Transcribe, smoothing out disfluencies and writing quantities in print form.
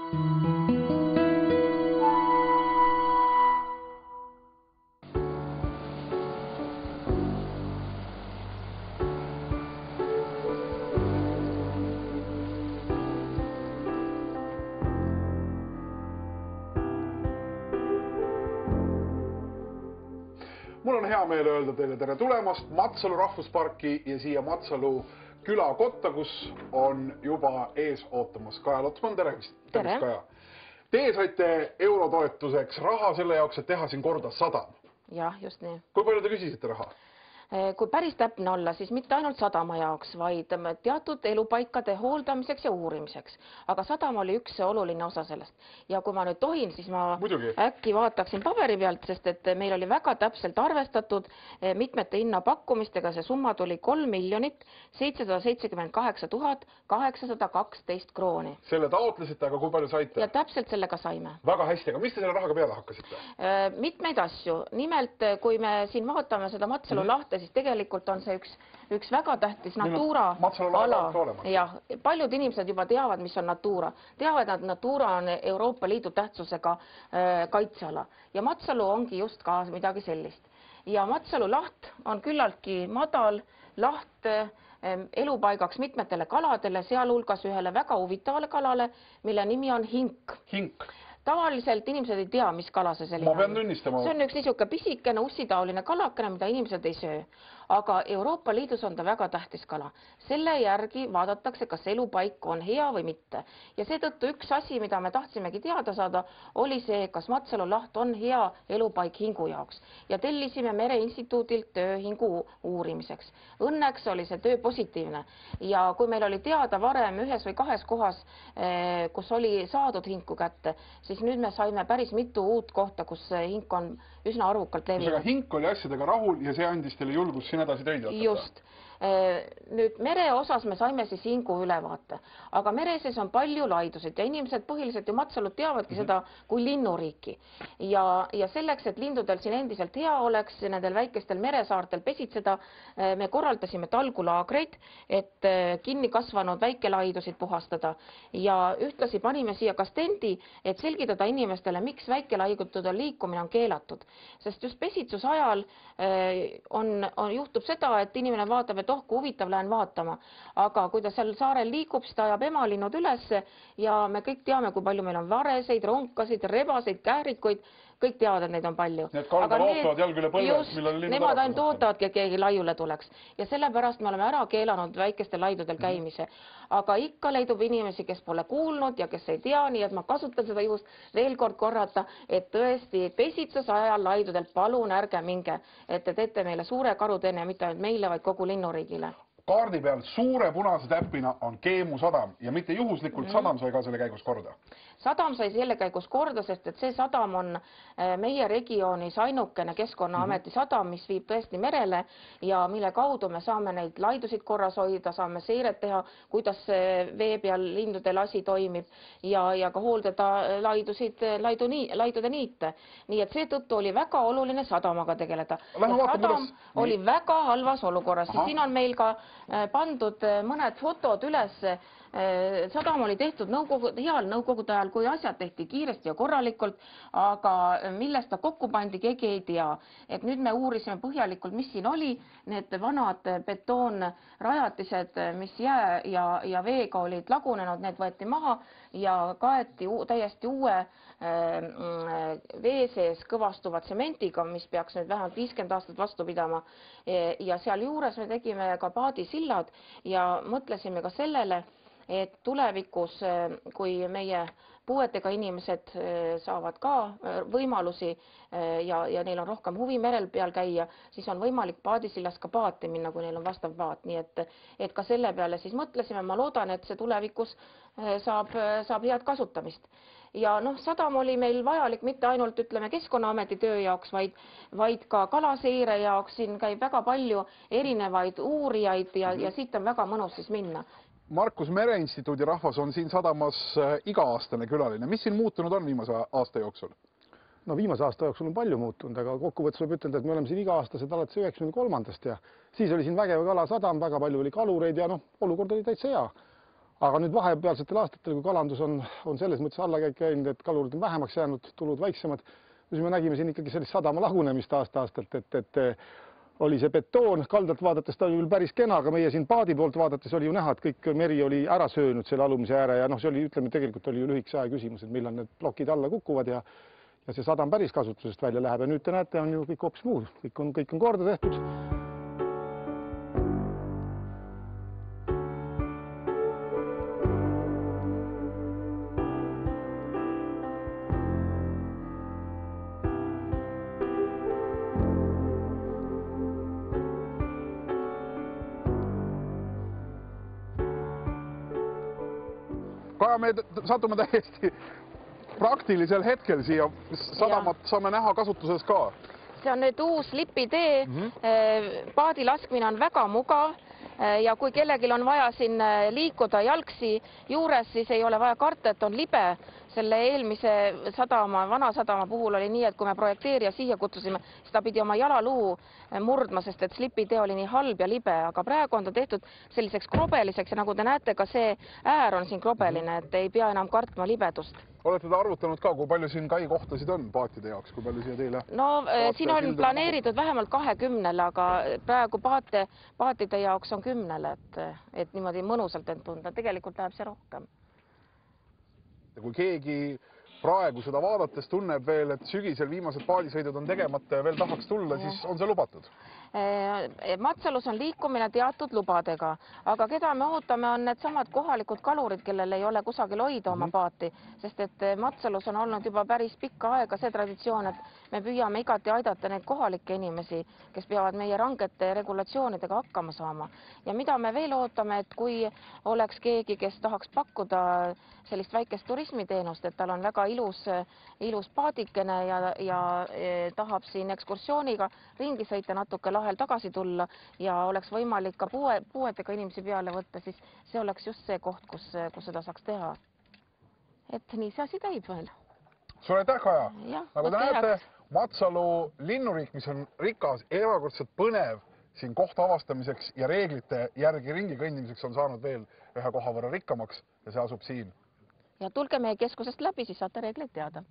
Mul on hea meel öelda teile tere tulemast Matsalu rahvusparki ja siia Matsalu külakotta, kus on juba ees ootamas Kaja Lotsman. Tere! Tere! Kaja. Teie saite eurotoetuseks raha selle jaoks, et teha siin korda sadam. Jah, just nii. Kui palju te küsisite raha? Kui päris täpne olla, siis mitte ainult sadama jaoks, vaid teatud elupaikade hooldamiseks ja uurimiseks. Aga sadam oli üks oluline osa sellest. Ja kui ma nüüd tohin, siis ma äkki vaataksin paberi pealt, sest et meil oli väga täpselt arvestatud mitmete hinnapakkumistega. See summa tuli 3 778 812 krooni. Selle taotlesite, aga kui palju saite? Ja täpselt sellega saime. Väga hästi, aga mis te selle rahaga peale hakkasite? Mitmeid asju. Nimelt, kui me siin vaatame seda Matsalu lahte, siis tegelikult on see üks väga tähtis Natura ala. Ja, paljud inimesed juba teavad, mis on Natura. Teavad, et Natura on Euroopa Liidu tähtsusega kaitseala. Ja Matsalu ongi just ka midagi sellist. Ja Matsalu laht on küllaltki madal laht elupaigaks mitmetele kaladele, sealhulgas ühele väga huvitavale kalale, mille nimi on hink. Hink. Tavaliselt inimesed ei tea, mis kala see selline on. Ma pean tunnistama. See on üks niisuke pisikene ussitaoline kalakene, mida inimesed ei söö. Aga Euroopa Liidus on ta väga tähtis kala. Selle järgi vaadatakse, kas elupaik on hea või mitte. Ja seetõttu üks asi, mida me tahtsimegi teada saada, oli see, kas Matsalu laht on hea elupaik hingu jaoks. Ja tellisime Mereinstituudilt töö hingu uurimiseks. Õnneks oli see töö positiivne. Ja kui meil oli teada varem ühes või kahes kohas, kus oli saadud hinku kätte, siis nüüd me saime päris mitu uut kohta, kus hink on üsna arvukalt levinud. Hink oli asjadega rahul ja see andis teile julgus siin edasi töid jätkata. Just. Nüüd mere osas me saime siis hingu ülevaate, aga mere sees on palju laidusid ja inimesed põhiliselt ju Matsalut teavadki seda kui linnuriiki. Ja selleks, et lindudel siin endiselt hea oleks, nendel väikestel meresaartel pesitseda, me korraldasime talgulaagreid, et kinni kasvanud väikelaidusid puhastada ja ühtlasi panime siia ka stendi, et selgitada inimestele, miks väikelaidude liikumine on keelatud. Sest just pesitsuse ajal juhtub seda, et inimene vaatab, et kui huvitav lähen vaatama. Aga kui ta seal saarel liigub, siis ta ajab emalinnud üles ja me kõik teame, kui palju meil on vareseid, ronkasid, rebaseid, kährikuid. Kõik teavad, et neid on palju. Need kaldal ootavad jalg üle põlves, millal linnud nemad ainult ootavadki, et keegi laiule tuleks. Ja sellepärast me oleme ära keelanud väikestel laidudel käimise. Aga ikka leidub inimesi, kes pole kuulnud ja kes ei tea, nii et ma kasutan seda juhust veel kord korrata, et tõesti pesitsuse ajal laidudel palun ärge minge, et te teete meile suure karuteene, mitte ainult meile, vaid kogu linnuriigile. Kaardi peal suure punase täppina on Keemu sadam ja mitte juhuslikult sadam sai ka selle käigus korda. Sadam sai selle käigus korda, sest et see sadam on meie regioonis ainukene Keskkonnaameti sadam, mis viib tõesti merele ja mille kaudu me saame neid laidusid korras hoida, saame seiret teha, kuidas vee peal lindudel asi toimib ja ka hooldada laidude niite. Nii et seetõttu oli väga oluline sadamaga tegeleda. Sadam oli väga halvas olukorras. Siin on meil ka pandud mõned fotod üles. Sadam oli tehtud heal nõukogude ajal, kui asjad tehti kiiresti ja korralikult, aga millest ta kokku pandi, keegi ei tea. Et nüüd me uurisime põhjalikult, mis siin oli. Need vanad betoonrajatised, mis jää ja veega olid lagunenud, need võeti maha ja kaeti täiesti uue vee sees kõvastuva tsementiga, mis peaks nüüd vähemalt 50 aastat vastu pidama. Ja seal juures me tegime ka paadisillad ja mõtlesime ka sellele, et tulevikus, kui meie puuetega inimesed saavad ka võimalusi ja neil on rohkem huvi merel peal käia, siis on võimalik paadisillas ka paati minna, kui neil on vastav paat. Nii et ka selle peale siis mõtlesime, ma loodan, et see tulevikus saab head kasutamist. Ja sadam oli meil vajalik mitte ainult, ütleme, Keskkonnaameti töö jaoks, vaid ka kalaseire jaoks. Siin käib väga palju erinevaid uurijaid ja siit on väga mõnus siis minna. Markus, Mereinstituudi rahvas on siin sadamas iga-aastane külaline. Mis siin muutunud on viimase aasta jooksul? No viimase aasta jooksul on palju muutunud, aga kokkuvõttes võib ütelda, et me oleme siin iga-aastased alates 93. ja siis oli siin vägev kalasadam, väga palju oli kalureid ja olukord oli täitsa hea. aga nüüd vahepealsetel aastatel, kui kalandus on selles mõttes allakäik käinud, et kalurid on vähemaks jäänud, tulud väiksemad, siis me nägime siin ikkagi sellist sadama lagunemist aasta-aastalt, et oli see betoon, kaldalt vaadates ta oli päris kena, aga meie siin paadi poolt vaadates oli ju näha, et kõik meri oli ära söönud selle alumise ääre ja noh, see oli, ütleme, tegelikult oli ju lühikese aja küsimus, et millal need plokid alla kukuvad ja see sadam päris kasutusest välja läheb ja nüüd te näete, on ju kõik hoopis muud, kõik on korda tehtud. Kaja, me satume täiesti praktilisel hetkel siia sadamat saame näha kasutuses ka. See on nüüd uus lipitee. Paadi laskmine on väga mugav ja kui kellelgi on vaja siin liikuda jalgsi juures, siis ei ole vaja karta, et on libe. Selle eelmise sadama, vana sadama puhul oli nii, et kui me projekteerija siia kutsusime, siis ta pidi oma jalaluu murdma, sest et slipitee oli nii halb ja libe, aga praegu on ta tehtud selliseks krobeliseks ja nagu te näete, ka see äär on siin krobeline, et ei pea enam kartma libedust. Olete te arvutanud ka, kui palju siin kai kohtasid on paatide jaoks, kui palju siia teile? No siin on planeeritud vähemalt 20, aga praegu paatide jaoks on 10, et niimoodi mõnusalt end tunda. Tegelikult läheb see rohkem. Kui keegi praegu seda vaadates tunneb veel, et sügisel viimased paadisõidud on tegemata ja veel tahaks tulla, siis on see lubatud? Matsalus on liikumine teatud lubadega, aga keda me ootame, on need samad kohalikud kalurid, kellel ei ole kusagil hoida oma paati, sest et Matsalus on olnud juba päris pikka aega see traditsioon, et me püüame igati aidata neid kohalikke inimesi, kes peavad meie rangete regulatsioonidega hakkama saama. Ja mida me veel ootame, et kui oleks keegi, kes tahaks pakkuda sellist väikest turismiteenust, et tal on väga ilus paadikene ja tahab siin ekskursiooniga ringi sõita, natuke lahel tagasi tulla ja oleks võimalik ka puuetega inimesi peale võtta, siis see oleks just see koht, kus seda saaks teha. Et nii see asi käib veel. Suur aitäh, Kaja! Nagu te näete, Matsalu linnuriik, mis on rikas, erakordselt põnev siin kohta avastamiseks ja reeglite järgi ringi kõndimiseks on saanud veel ühe koha võrra rikkamaks ja see asub siin. Ja tulge meie keskusest läbi, siis saate reegleid teada.